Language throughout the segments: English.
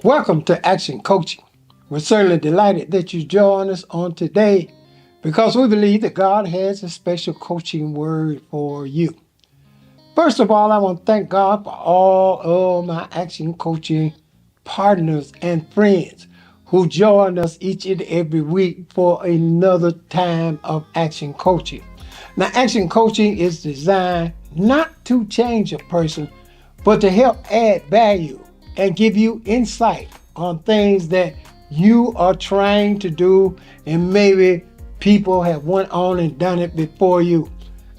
Welcome to Action Coaching. We're certainly delighted that you join us on today because we believe that God has a special coaching word for you. First of all, I want to thank God for all of my Action Coaching partners and friends who join us each and every week for another time of Action Coaching. Now, Action Coaching is designed not to change a person, but to help add value and give you insight on things that you are trying to do and maybe people have went on and done it before you.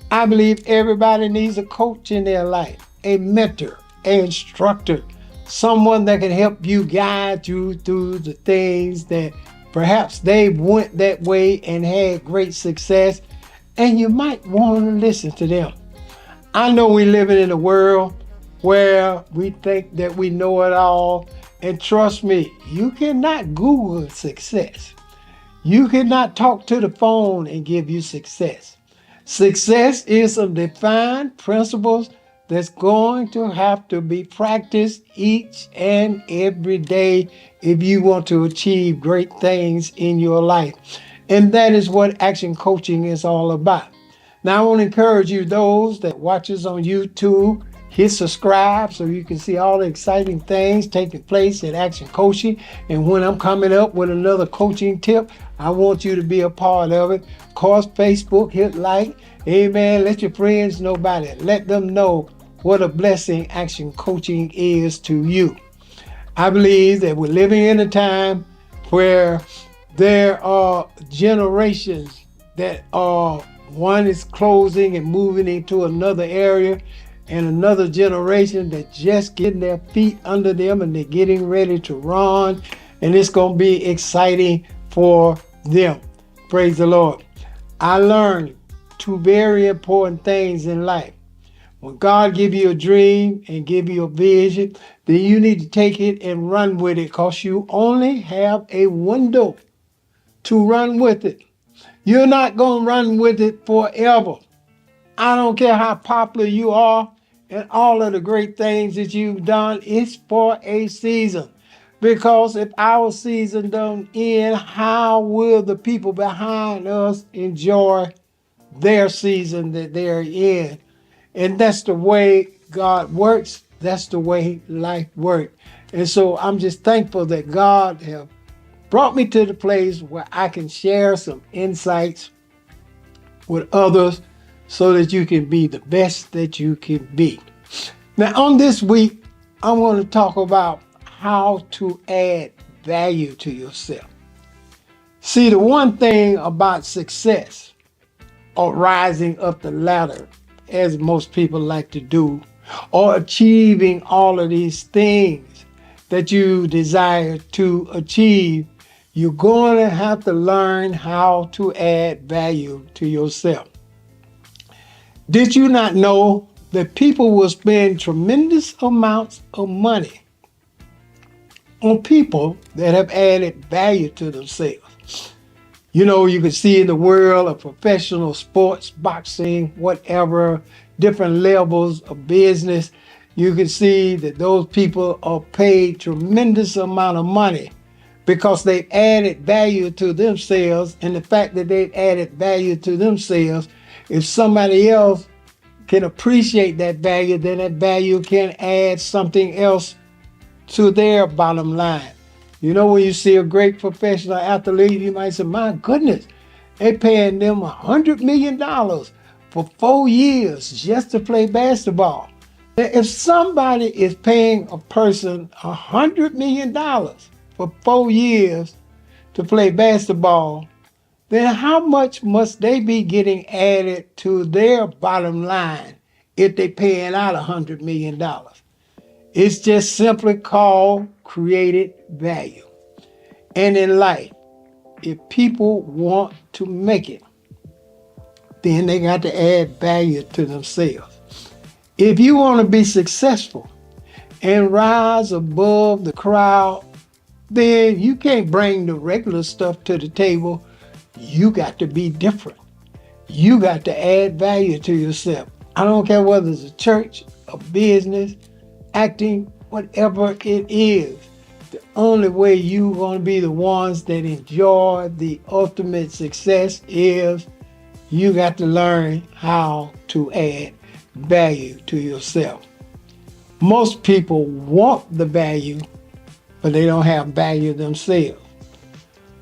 I believe everybody needs a coach in their life, a mentor, an instructor, someone that can help you guide you through the things that perhaps they went that way and had great success, and you might want to listen to them. I know we're living in a world where we think that we know it all, and trust me, you cannot Google success. You cannot talk to the phone and give you success. Success is some defined principles that's going to have to be practiced each and every day if you want to achieve great things in your life. And that is what Action Coaching is all about. Now, I want to encourage you, those that watch us on YouTube, hit subscribe so you can see all the exciting things taking place at Action Coaching. And when I'm coming up with another coaching tip, I want you to be a part of it. Of course, Facebook, hit like. Amen. Let your friends know about it. Let them know what a blessing Action Coaching is to you. I believe that we're living in a time where there are generations that are, one is closing and moving into another area, and another generation that just getting their feet under them and they're getting ready to run, and it's going to be exciting for them. Praise the Lord. I learned two very important things in life. When God give you a dream and give you a vision, then you need to take it and run with it, because you only have a window to run with it. You're not going to run with it forever. I don't care how popular you are and all of the great things that you've done. It's for a season. Because if our season don't end, how will the people behind us enjoy their season that they're in? And that's the way God works. That's the way life works. And so I'm just thankful that God have brought me to the place where I can share some insights with others so that you can be the best that you can be. Now, on this week, I want to talk about how to add value to yourself. See, the one thing about success or rising up the ladder, as most people like to do, or achieving all of these things that you desire to achieve, you're going to have to learn how to add value to yourself. Did you not know that people will spend tremendous amounts of money on people that have added value to themselves? You know, you can see in the world of professional sports, boxing, whatever, different levels of business, you can see that those people are paid tremendous amount of money because they've added value to themselves. And the fact that they've added value to themselves, if somebody else can appreciate that value, then that value can add something else to their bottom line. You know, when you see a great professional athlete, you might say, my goodness, they're paying them $100 million for 4 years just to play basketball. If somebody is paying a person $100 million for 4 years to play basketball, then how much must they be getting added to their bottom line if they're paying out $100 million? It's just simply called created value. And in life, if people want to make it, then they got to add value to themselves. If you want to be successful and rise above the crowd, then you can't bring the regular stuff to the table. You got to be different. You got to add value to yourself. I don't care whether it's a church, a business, acting, whatever it is. The only way you're going to be the ones that enjoy the ultimate success is you got to learn how to add value to yourself. Most people want the value, but they don't have value themselves.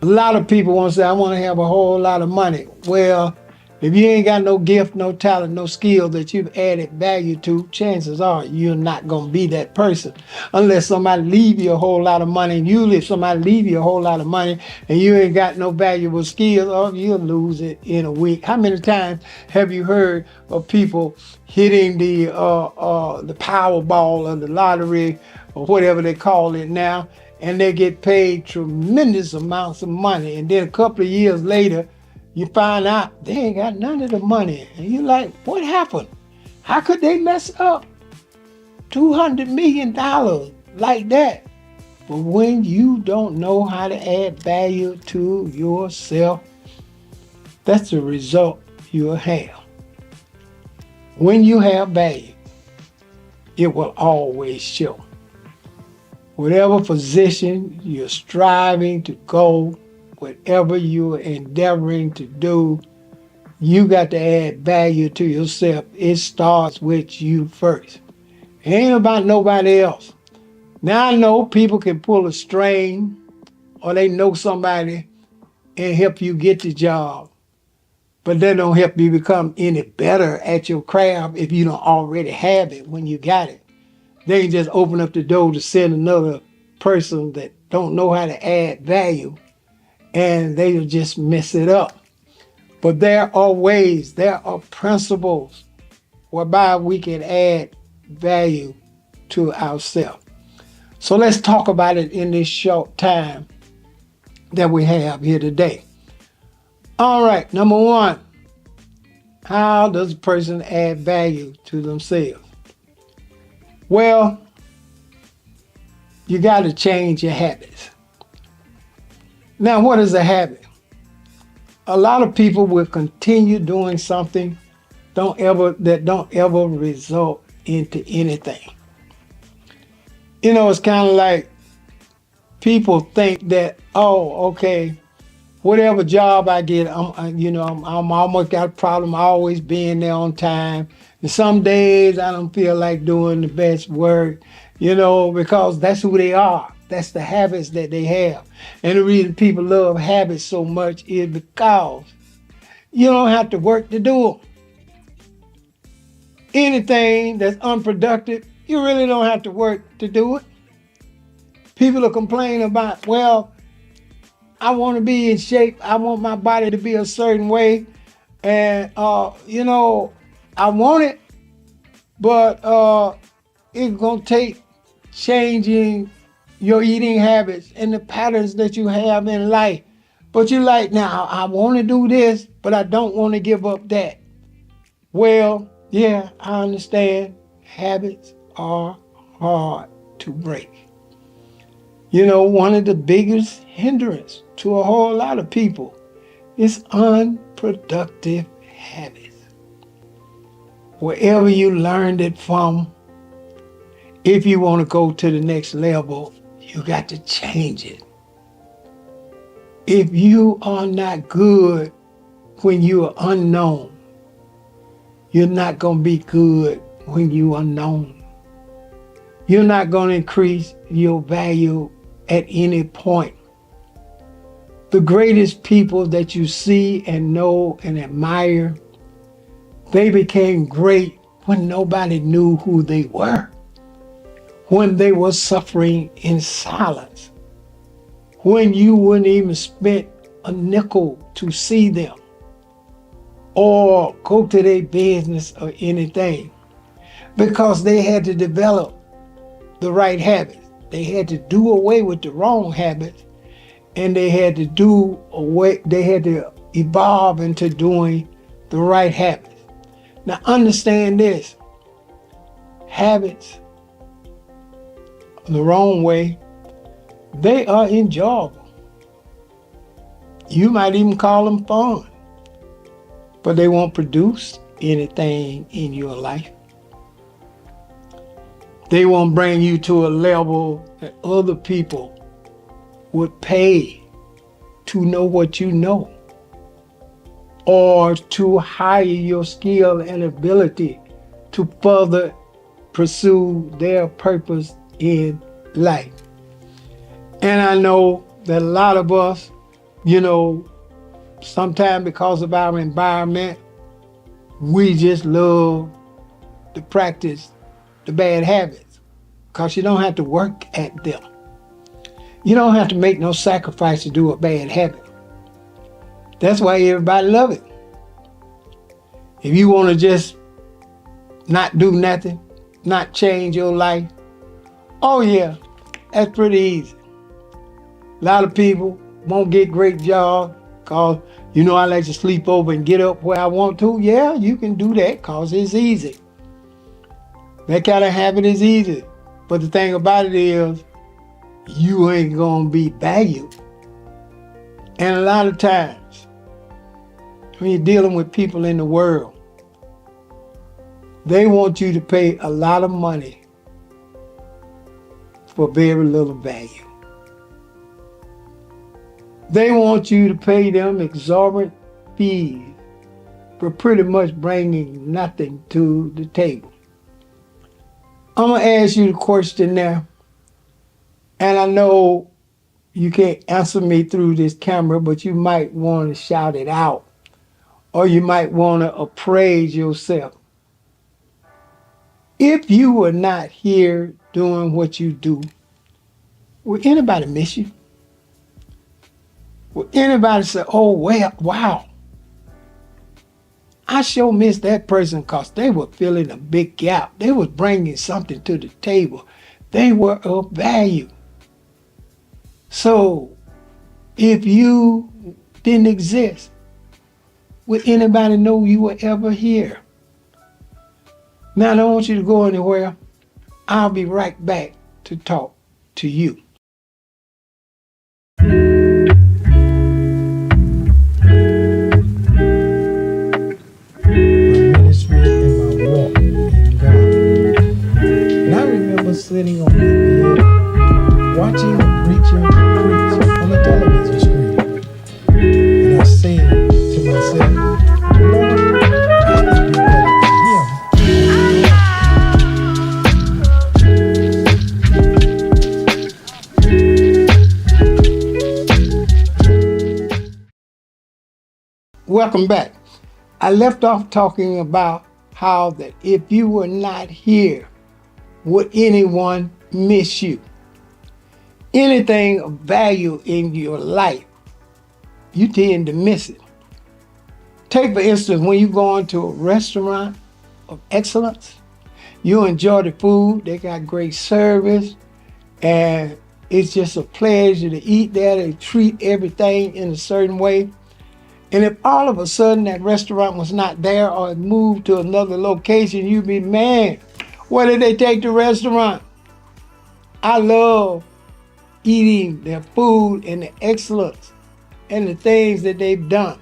A lot of people want to say, I want to have a whole lot of money. Well, if you ain't got no gift, no talent, no skill that you've added value to, chances are you're not going to be that person. Unless somebody leave you a whole lot of money, and if somebody leave you a whole lot of money and you ain't got no valuable skills, or you'll lose it in a week. How many times have you heard of people hitting the Powerball or the lottery or whatever they call it now, and they get paid tremendous amounts of money, and then a couple of years later, you find out they ain't got none of the money. And you're like, what happened? How could they mess up $200 million like that? But when you don't know how to add value to yourself, that's the result you'll have. When you have value, it will always show. Whatever position you're striving to go, whatever you're endeavoring to do, you got to add value to yourself. It starts with you first. It ain't about nobody else. Now I know people can pull a string or they know somebody and help you get the job, but that don't help you become any better at your craft if you don't already have it when you got it. They can just open up the door to send another person that don't know how to add value, and they'll just mess it up. But there are ways, there are principles whereby we can add value to ourselves. So let's talk about it in this short time that we have here today. All right, number one, how does a person add value to themselves? Well, you got to change your habits. Now, what is a habit? A lot of people will continue doing something that don't ever result into anything. You know, it's kind of like people think that, oh, okay, whatever job I get, I'm almost got a problem always being there on time. And some days I don't feel like doing the best work, because that's who they are. That's the habits that they have. And the reason people love habits so much is because you don't have to work to do them. Anything that's unproductive, you really don't have to work to do it. People are complaining about, well, I want to be in shape. I want my body to be a certain way. And, I want it, but it's going to take changing your eating habits and the patterns that you have in life. But you're like, now I want to do this, but I don't want to give up that. Well, yeah, I understand. Habits are hard to break. One of the biggest hindrance to a whole lot of people is unproductive habits. Wherever you learned it from, if you want to go to the next level, you got to change it. If you are not good when you are unknown, you're not going to be good when you are known. You're not going to increase your value at any point. The greatest people that you see and know and admire, they became great when nobody knew who they were. When they were suffering in silence, when you wouldn't even spend a nickel to see them or go to their business or anything, because they had to develop the right habits. They had to do away with the wrong habits, and they had to evolve into doing the right habits. Now understand this, habits the wrong way, they are enjoyable. You might even call them fun, but they won't produce anything in your life. They won't bring you to a level that other people would pay to know what you know, or to hire your skill and ability to further pursue their purpose in life. And I know that a lot of us, sometimes because of our environment, we just love to practice the bad habits because you don't have to work at them. You don't have to make no sacrifice to do a bad habit. That's why everybody love it. If you want to just not do nothing, not change your life, oh yeah, that's pretty easy. A lot of people won't get great jobs because, I like to sleep over and get up where I want to. Yeah, you can do that because it's easy. That kind of habit is easy. But the thing about it is, you ain't going to be valued. And a lot of times, when you're dealing with people in the world, they want you to pay a lot of money for very little value. They want you to pay them exorbitant fees for pretty much bringing nothing to the table. I'm going to ask you the question now, and I know you can't answer me through this camera, but you might want to shout it out, or you might want to appraise yourself. If you were not here doing what you do, would anybody miss you? Would anybody say, oh, well, wow, I sure miss that person because they were filling a big gap. They were bringing something to the table. They were of value. So if you didn't exist, would anybody know you were ever here? Now, I don't want you to go anywhere. I'll be right back to talk to you. Sitting on my bed, watching a preacher preach on the television screen. And I said to myself, Lord, I can do better than him. Welcome back. I left off talking about how that if you were not here, would anyone miss you? Anything of value in your life, you tend to miss it. Take, for instance, when you go into a restaurant of excellence, you enjoy the food, they got great service, and it's just a pleasure to eat there. They treat everything in a certain way. And if all of a sudden that restaurant was not there or it moved to another location, you'd be mad. Where did they take the restaurant? I love eating their food and the excellence and the things that they've done.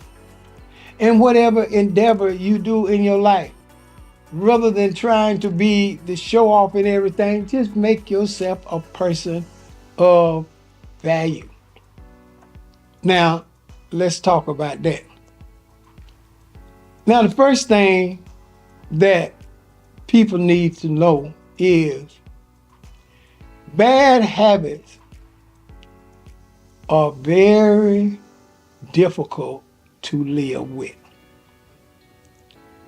And whatever endeavor you do in your life, rather than trying to be the show off and everything, just make yourself a person of value. Now, let's talk about that. Now, the first thing that people need to know is bad habits are very difficult to live with.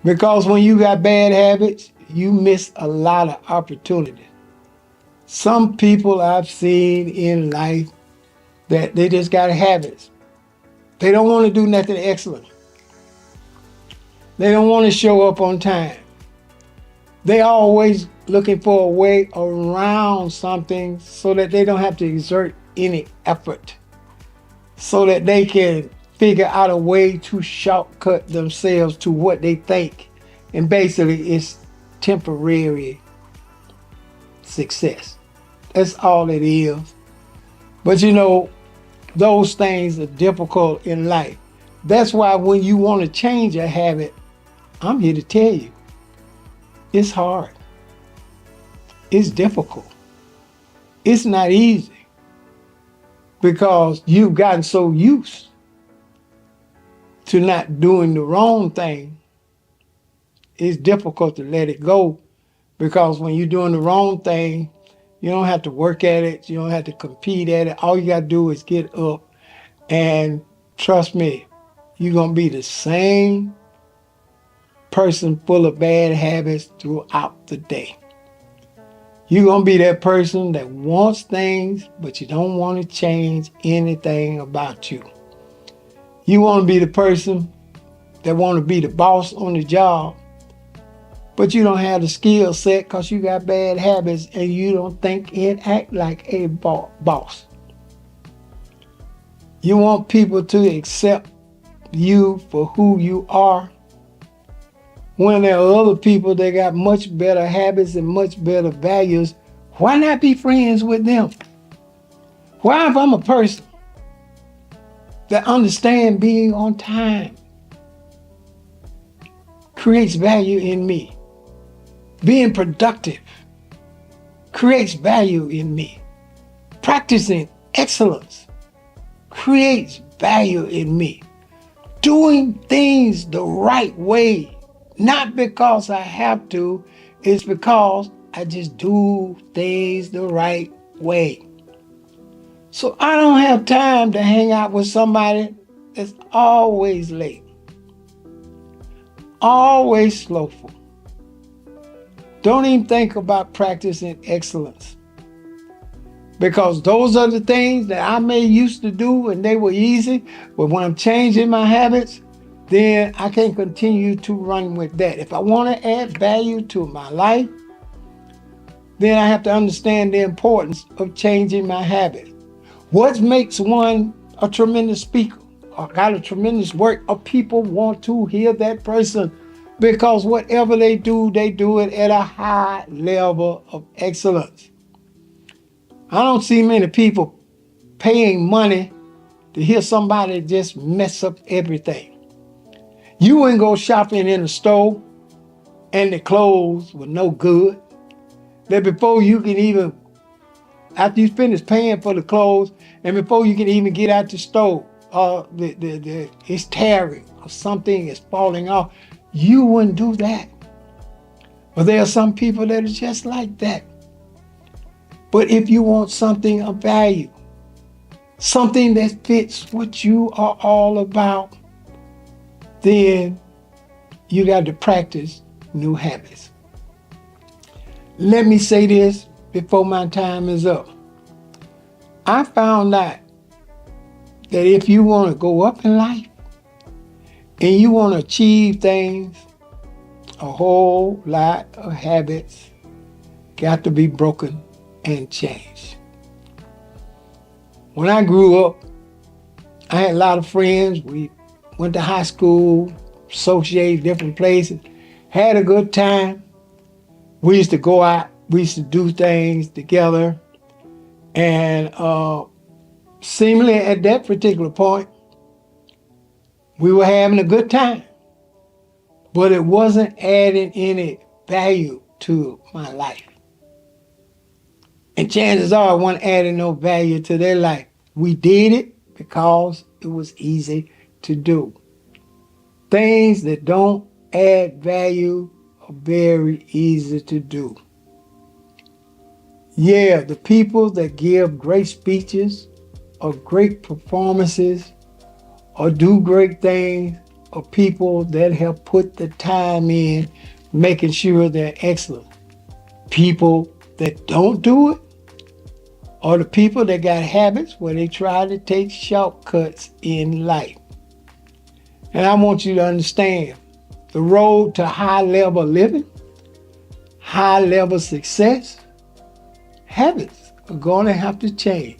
Because when you got bad habits, you miss a lot of opportunities. Some people I've seen in life that they just got habits. They don't want to do nothing excellent. They don't want to show up on time. They always looking for a way around something so that they don't have to exert any effort, so that they can figure out a way to shortcut themselves to what they think. And basically it's temporary success. That's all it is. But those things are difficult in life. That's why when you want to change a habit, I'm here to tell you, it's hard. It's difficult. It's not easy. because you've gotten so used to not doing the wrong thing. It's difficult to let it go, because when you're doing the wrong thing, you don't have to work at it. You don't have to compete at it. All you got to do is get up, and trust me, you're going to be the same person full of bad habits throughout the day. You're going to be that person that wants things, but you don't want to change anything about you. You want to be the person that want to be the boss on the job, but you don't have the skill set because you got bad habits and you don't think and act like a boss. You want people to accept you for who you are, when there are other people that got much better habits and much better values. Why not be friends with them? Why, if I'm a person that understands being on time, creates value in me, being productive creates value in me, practicing excellence creates value in me, doing things the right way, not because I have to, it's because I just do things the right way. So I don't have time to hang out with somebody that's always late, always slowful. Don't even think about practicing excellence, because those are the things that I may used to do and they were easy, but when I'm changing my habits, then I can continue to run with that. If I want to add value to my life, then I have to understand the importance of changing my habits. What makes one a tremendous speaker or got a tremendous work, or people want to hear that person, because whatever they do it at a high level of excellence. I don't see many people paying money to hear somebody just mess up everything. You wouldn't go shopping in a store and the clothes were no good. That before you can even, after you finish paying for the clothes, and before you can even get out the store, it's tearing or something is falling off. You wouldn't do that. But there are some people that are just like that. But if you want something of value, something that fits what you are all about, then you got to practice new habits. Let me say this before my time is up. I found out that if you want to go up in life and you want to achieve things, a whole lot of habits got to be broken and changed. When I grew up, I had a lot of friends. We went to high school, associated different places, had a good time. We used to go out, we used to do things together. And seemingly at that particular point, we were having a good time. But it wasn't adding any value to my life. And chances are it wasn't adding no value to their life. We did it because it was easy to do. Things that don't add value are very easy to do. Yeah, the people that give great speeches or great performances or do great things are people that have put the time in making sure they're excellent. People that don't do it are the people that got habits where they try to take shortcuts in life. And I want you to understand, the road to high level living, high level success, habits are going to have to change.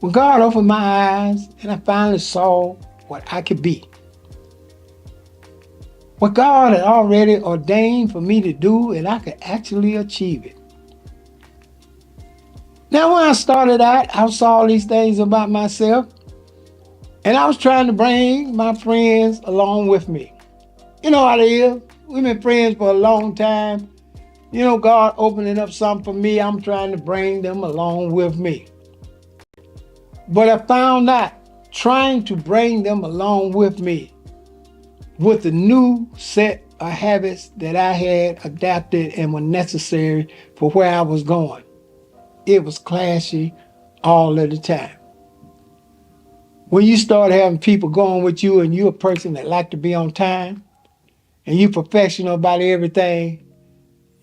When God opened my eyes and I finally saw what I could be, what God had already ordained for me to do, and I could actually achieve it. Now, when I started out, I saw all these things about myself, and I was trying to bring my friends along with me. You know how it is. We've been friends for a long time. You know, God opening up something for me, I'm trying to bring them along with me. But I found out trying to bring them along with me with the new set of habits that I had adapted and were necessary for where I was going. It was clashy all of the time. When you start having people going with you and you're a person that like to be on time and you professional about everything,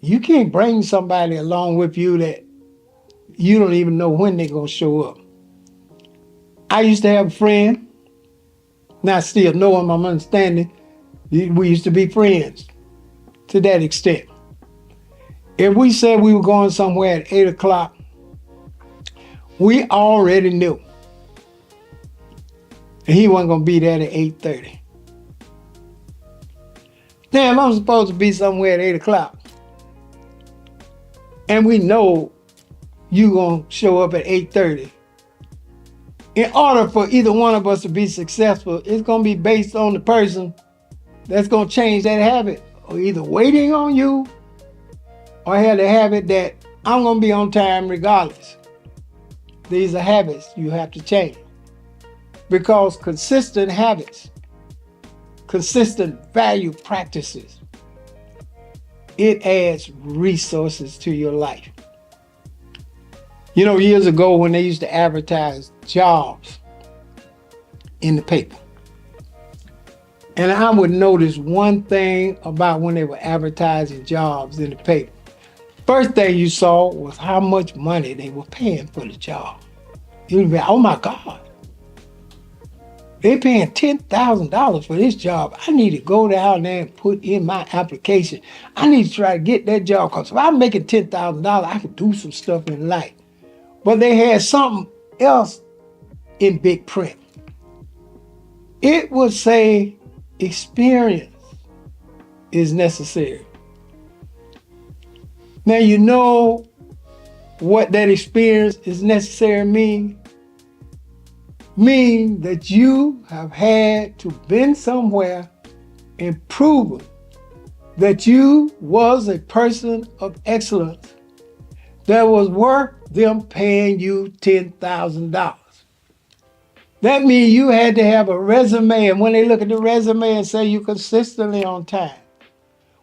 you can't bring somebody along with you that you don't even know when they're going to show up. I used to have a friend, not still know him, I'm understanding, we used to be friends to that extent. If we said we were going somewhere at 8 o'clock, we already knew. And he wasn't going to be there at 8:30. Now, if I'm supposed to be somewhere at 8 o'clock, and we know you're going to show up at 8:30, in order for either one of us to be successful, it's going to be based on the person that's going to change that habit, or either waiting on you or have the habit that I'm going to be on time regardless. These are habits you have to change. Because consistent habits, consistent value practices, it adds resources to your life. You know, years ago when they used to advertise jobs in the paper, and I would notice one thing about when they were advertising jobs in the paper. First thing you saw was how much money they were paying for the job. You'd be like, oh my God, they're paying $10,000 for this job. I need to go down there and put in my application. I need to try to get that job, because if I'm making $10,000, I can do some stuff in life. But they had something else in big print. It would say experience is necessary. Now you know what that experience is necessary mean? Mean that you have had to been somewhere and proven that you was a person of excellence that was worth them paying you $10,000. That means you had to have a resume, and when they look at the resume and say you consistently on time,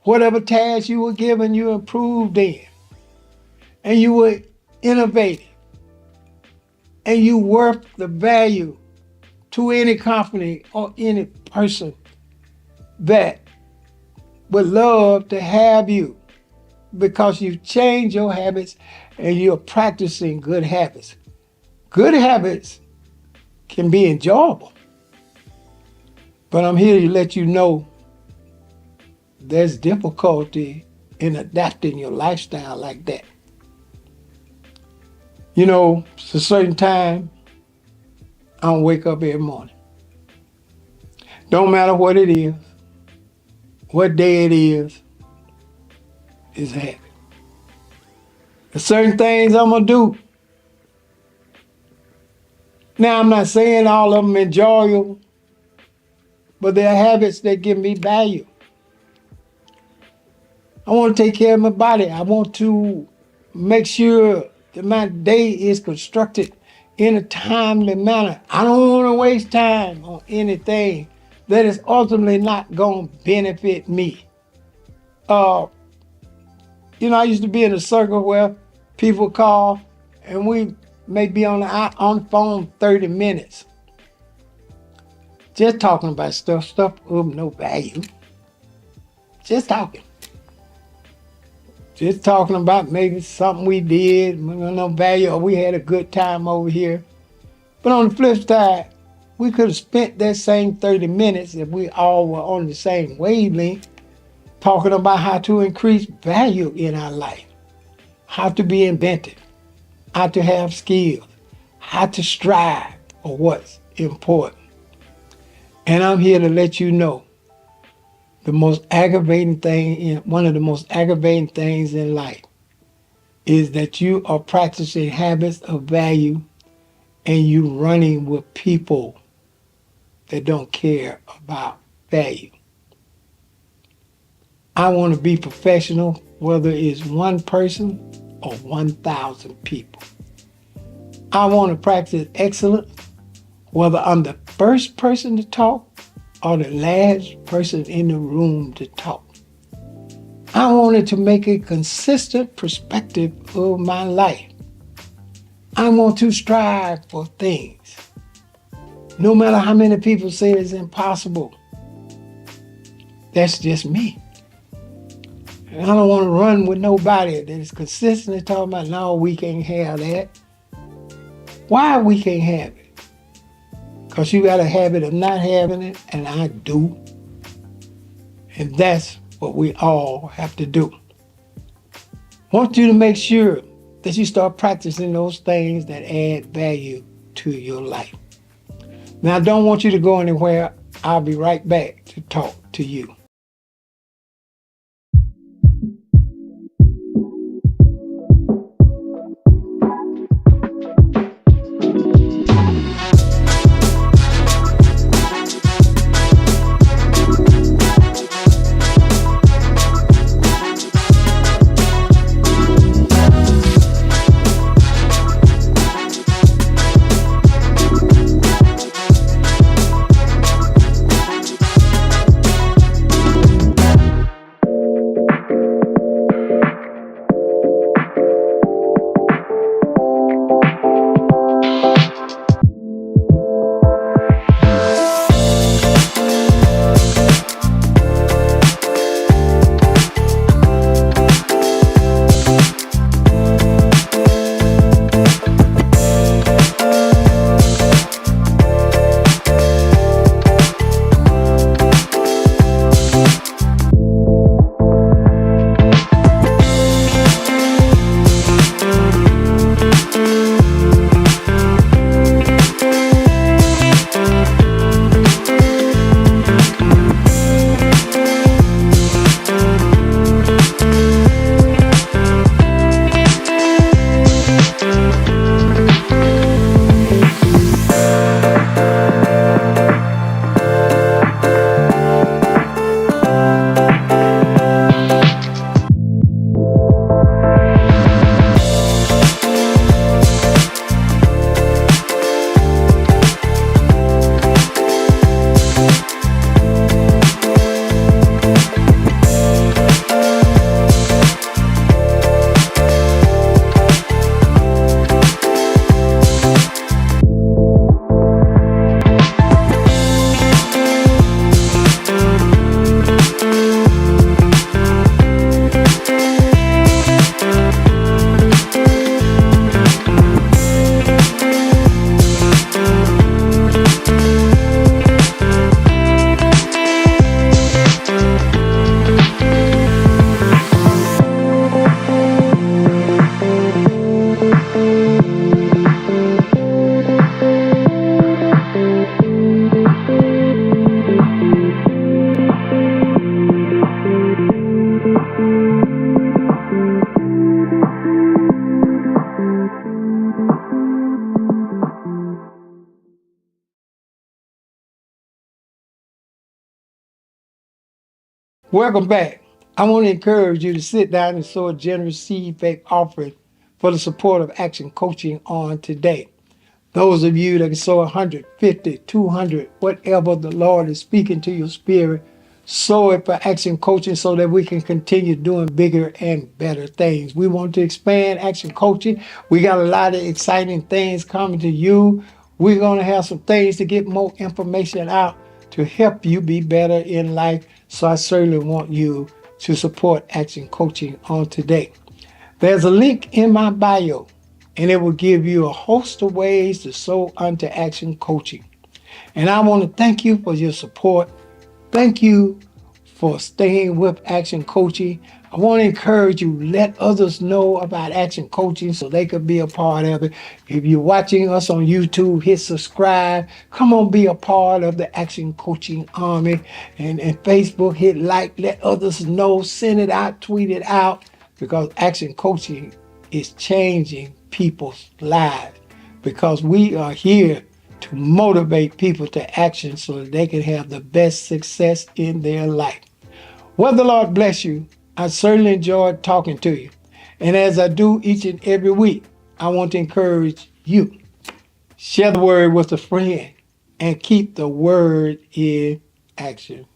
whatever task you were given, you improved in, and you were innovative, and you worth the value to any company or any person that would love to have you, because you've changed your habits and you're practicing good habits. Good habits can be enjoyable, but I'm here to let you know there's difficulty in adapting your lifestyle like that. You know, it's a certain time I don't wake up every morning. Don't matter what it is, what day it is, it's a habit. There's certain things I'm gonna do. Now, I'm not saying all of them enjoyable, but they're habits that give me value. I want to take care of my body. I want to make sure that my day is constructed in a timely manner. I don't want to waste time on anything that is ultimately not going to benefit me. You know, I used to be in a circle where people call and we may be on the phone 30 minutes. Just talking about stuff of no value. Just talking. Just talking about maybe something we did, no value, or we had a good time over here. But on the flip side, we could have spent that same 30 minutes if we all were on the same wavelength, talking about how to increase value in our life, how to be inventive, how to have skills, how to strive for what's important. And I'm here to let you know the most aggravating thing, one of the most aggravating things in life is that you are practicing habits of value and you running with people that don't care about value. I want to be professional, whether it's one person or 1,000 people. I want to practice excellence, whether I'm the first person to talk or the last person in the room to talk. I wanted to make a consistent perspective of my life. I want to strive for things. No matter how many people say it's impossible, that's just me. And I don't want to run with nobody that is consistently talking about, no, we can't have that. Why we can't have it? Because you got a habit of not having it, and I do. And that's what we all have to do. I want you to make sure that you start practicing those things that add value to your life. Now, I don't want you to go anywhere. I'll be right back to talk to you. Welcome back. I want to encourage you to sit down and sow a generous seed faith offering for the support of Action Coaching on today. Those of you that can sow 150, 200, whatever the Lord is speaking to your spirit, sow it for Action Coaching so that we can continue doing bigger and better things. We want to expand Action Coaching. We got a lot of exciting things coming to you. We're going to have some things to get more information out to help you be better in life. So I certainly want you to support Action Coaching on today. There's a link in my bio, and it will give you a host of ways to sow unto Action Coaching. And I want to thank you for your support. Thank you for staying with Action Coaching. I want to encourage you, let others know about Action Coaching so they could be a part of it. If you're watching us on YouTube, hit subscribe. Come on, be a part of the Action Coaching Army. And Facebook, hit like, let others know, send it out, tweet it out, because Action Coaching is changing people's lives, because we are here to motivate people to action so that they can have the best success in their life. Well, the Lord bless you. I certainly enjoyed talking to you. And as I do each and every week, I want to encourage you. Share the word with a friend and keep the word in action.